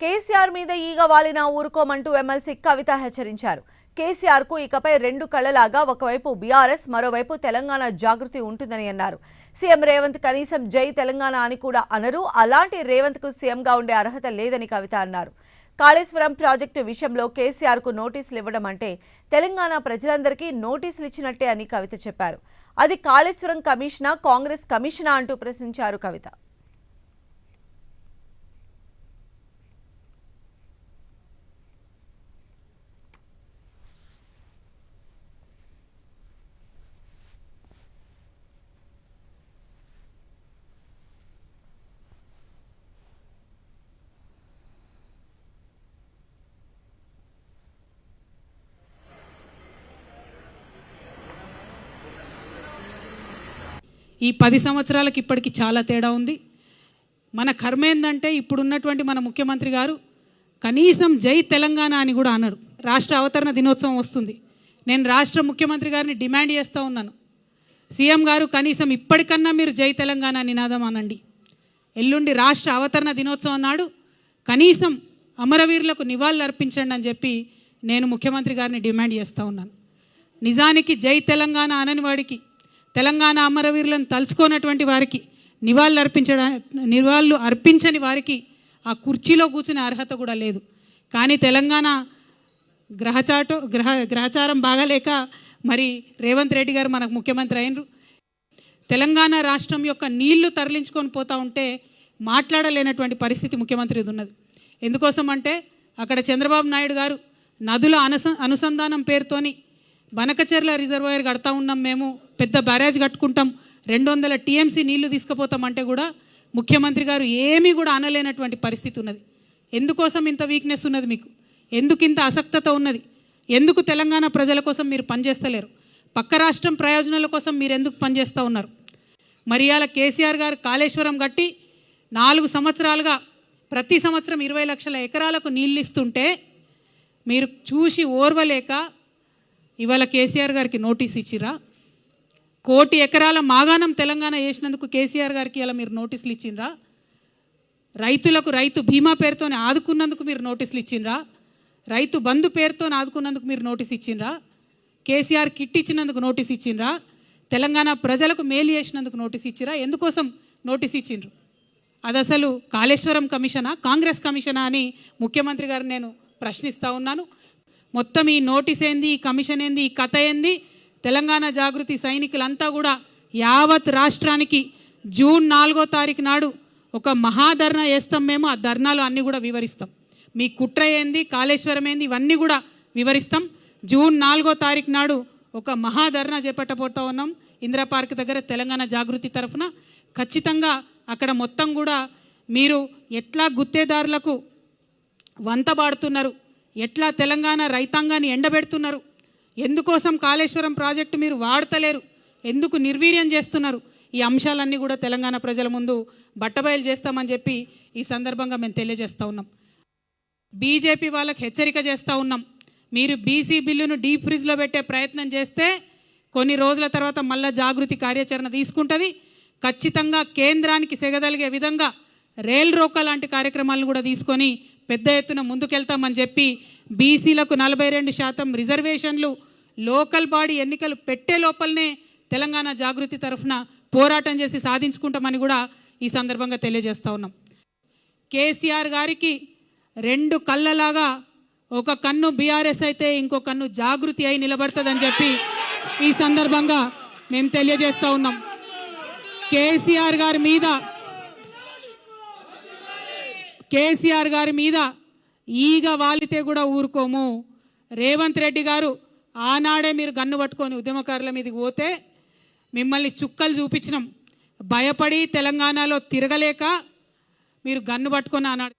కేసీఆర్ మీద ఈగ వాలినా ఊరుకోమంటూ ఎమ్మెల్సీ కవిత హెచ్చరించారు. కేసీఆర్ కు ఇకపై రెండు కళ్లలాగా ఒకవైపు బీఆర్ఎస్ మరోవైపు తెలంగాణ జాగృతి ఉంటుందని అన్నారు. సీఎం రేవంత్ కనీసం జై తెలంగాణ అని కూడా అనరు. అలాంటి రేవంత్ కు సీఎంగా ఉండే అర్హత లేదని కవిత అన్నారు. కాళేశ్వరం ప్రాజెక్టు విషయంలో కేసీఆర్ కు నోటీసులు ఇవ్వడం అంటే తెలంగాణ ప్రజలందరికీ నోటీసులు ఇచ్చినట్టే అని కవిత చెప్పారు. అది కాళేశ్వరం కమిషనా, కాంగ్రెస్ కమిషనా అంటూ ప్రశ్నించారు కవిత. ఈ 10 సంవత్సరాలకు ఇప్పటికి చాలా తేడా ఉంది. మన కర్మ ఏందంటే ఇప్పుడున్నటువంటి మన ముఖ్యమంత్రి గారు కనీసం జై తెలంగాణ అని కూడా అన్నారు. రాష్ట్ర అవతరణ దినోత్సవం వస్తుంది. నేను రాష్ట్ర ముఖ్యమంత్రి గారిని డిమాండ్ చేస్తూ ఉన్నాను, సీఎం గారు కనీసం ఇప్పటికన్నా మీరు జై తెలంగాణ నినాదం అనండి. ఎల్లుండి రాష్ట్ర అవతరణ దినోత్సవం నాడు కనీసం అమరవీరులకు నివాళులు అర్పించండి అని చెప్పి నేను ముఖ్యమంత్రి గారిని డిమాండ్ చేస్తూ ఉన్నాను. నిజానికి జై తెలంగాణ అనని వాడికి, తెలంగాణ అమరవీరులను తలుచుకోనటువంటి వారికి, నివాళులు అర్పించని వారికి ఆ కుర్చీలో కూర్చునే అర్హత కూడా లేదు. కానీ తెలంగాణ గ్రహచారం బాగాలేక మరి రేవంత్ రెడ్డి గారు మనకు ముఖ్యమంత్రి అయినరు. తెలంగాణ రాష్ట్రం యొక్క నీళ్లు తరలించుకొని పోతూ ఉంటే మాట్లాడలేనటువంటి పరిస్థితి ముఖ్యమంత్రిది ఉన్నది. ఎందుకోసం అంటే అక్కడ చంద్రబాబు నాయుడు గారు నదుల అనుసంధానం పేరుతోని బనకచెర్ల రిజర్వాయర్ కడతా ఉన్నాం, మేము పెద్ద బ్యారేజ్ కట్టుకుంటాం, 200 టీఎంసీ నీళ్లు తీసుకుపోతామంటే కూడా ముఖ్యమంత్రి గారు ఏమీ కూడా అనలేనటువంటి పరిస్థితి ఉన్నది. ఎందుకోసం ఇంత వీక్నెస్ ఉన్నది మీకు? ఎందుకు ఇంత అసక్తత ఉన్నది? ఎందుకు తెలంగాణ ప్రజల కోసం మీరు పనిచేస్తలేరు? పక్క రాష్ట్రం ప్రయోజనాల కోసం మీరు ఎందుకు పనిచేస్తూ ఉన్నారు? మరి ఇవాళ కేసీఆర్ గారు కాళేశ్వరం కట్టి 4 సంవత్సరాలుగా ప్రతి సంవత్సరం 20 లక్షల ఎకరాలకు నీళ్ళు ఇస్తుంటే మీరు చూసి ఓర్వలేక ఇవాళ కేసీఆర్ గారికి నోటీస్ ఇచ్చిరా? 1 కోటి ఎకరాల మాగాణం తెలంగాణ చేసినందుకు కేసీఆర్ గారికి ఇలా మీరు నోటీసులు ఇచ్చిండ్రా? రైతులకు రైతు బీమా పేరుతో ఆదుకున్నందుకు మీరు నోటీసులు ఇచ్చిండ్రా? రైతు బంధు పేరుతో ఆదుకున్నందుకు మీరు నోటీస్ ఇచ్చిండ్రా? కేసీఆర్ కిట్ ఇచ్చినందుకు నోటీస్ ఇచ్చిండ్రా? తెలంగాణ ప్రజలకు మేలు చేసినందుకు నోటీస్ ఇచ్చిరా? ఎందుకోసం నోటీస్ ఇచ్చిండ్రు? అది అసలు కాళేశ్వరం కమిషనా, కాంగ్రెస్ కమిషనా అని ముఖ్యమంత్రి గారు నేను ప్రశ్నిస్తూ ఉన్నాను. మొత్తం ఈ నోటీస్ ఏంది, ఈ కమిషన్ ఏంది, ఈ కథ ఏంది? తెలంగాణ జాగృతి సైనికులంతా కూడా యావత్ రాష్ట్రానికి జూన్ 4వ తారీఖు నాడు ఒక మహాధర్నా చేస్తాం. మేము ఆ ధర్నాలు అన్నీ కూడా వివరిస్తాం. మీ కుట్ర ఏంది, కాళేశ్వరం ఏంది, ఇవన్నీ కూడా వివరిస్తాం. జూన్ 4వ తారీఖు నాడు ఒక మహాధర్నా చేపట్టబోతా ఉన్నాం ఇందిరా పార్క్ దగ్గర తెలంగాణ జాగృతి తరఫున. ఖచ్చితంగా అక్కడ మొత్తం కూడా మీరు ఎట్లా గుత్తేదారులకు వంతబాడుతున్నారు, ఎట్లా తెలంగాణ రైతాంగాన్ని ఎండబెడుతున్నారు, ఎందుకోసం కాళేశ్వరం ప్రాజెక్టు మీరు వాడతలేరు, ఎందుకు నిర్వీర్యం చేస్తున్నారు, ఈ అంశాలన్నీ కూడా తెలంగాణ ప్రజల ముందు బట్టబయలు చేస్తామని చెప్పి ఈ సందర్భంగా మేము తెలియజేస్తూ ఉన్నాం. బీజేపీ వాళ్ళకి హెచ్చరిక చేస్తూ ఉన్నాం, మీరు బీసీ బిల్లును డీప్ ఫ్రిడ్జ్లో పెట్టే ప్రయత్నం చేస్తే కొన్ని రోజుల తర్వాత మళ్ళా జాగృతి కార్యాచరణ తీసుకుంటుంది. ఖచ్చితంగా కేంద్రానికి సెగదలిగే విధంగా రైల్ రోకా లాంటి కార్యక్రమాలను కూడా తీసుకొని పెద్ద ఎత్తున ముందుకెళ్తామని చెప్పి బీసీలకు 42% రిజర్వేషన్లు లోకల్ బాడీ ఎన్నికలు పెట్టే లోపలనే తెలంగాణ జాగృతి తరఫున పోరాటం చేసి సాధించుకుంటామని కూడా ఈ సందర్భంగా తెలియజేస్తూ ఉన్నాం. కేసీఆర్ గారికి 2 కళ్ళలాగా ఒక కన్ను బీఆర్ఎస్ అయితే ఇంకో కన్ను జాగృతి అయి నిలబడుతుందని చెప్పి ఈ సందర్భంగా మేము తెలియజేస్తూ ఉన్నాం. కేసీఆర్ గారి మీద ఈగ వాలితే కూడా ఊరుకోము. రేవంత్ రెడ్డి గారు ఆనాడే మీరు గన్ను పట్టుకొని ఉద్యమకారుల మీదకి పోతే మిమ్మల్ని చుక్కలు చూపించినాం. భయపడి తెలంగాణలో తిరగలేక మీరు గన్ను పట్టుకొని ఆనాడు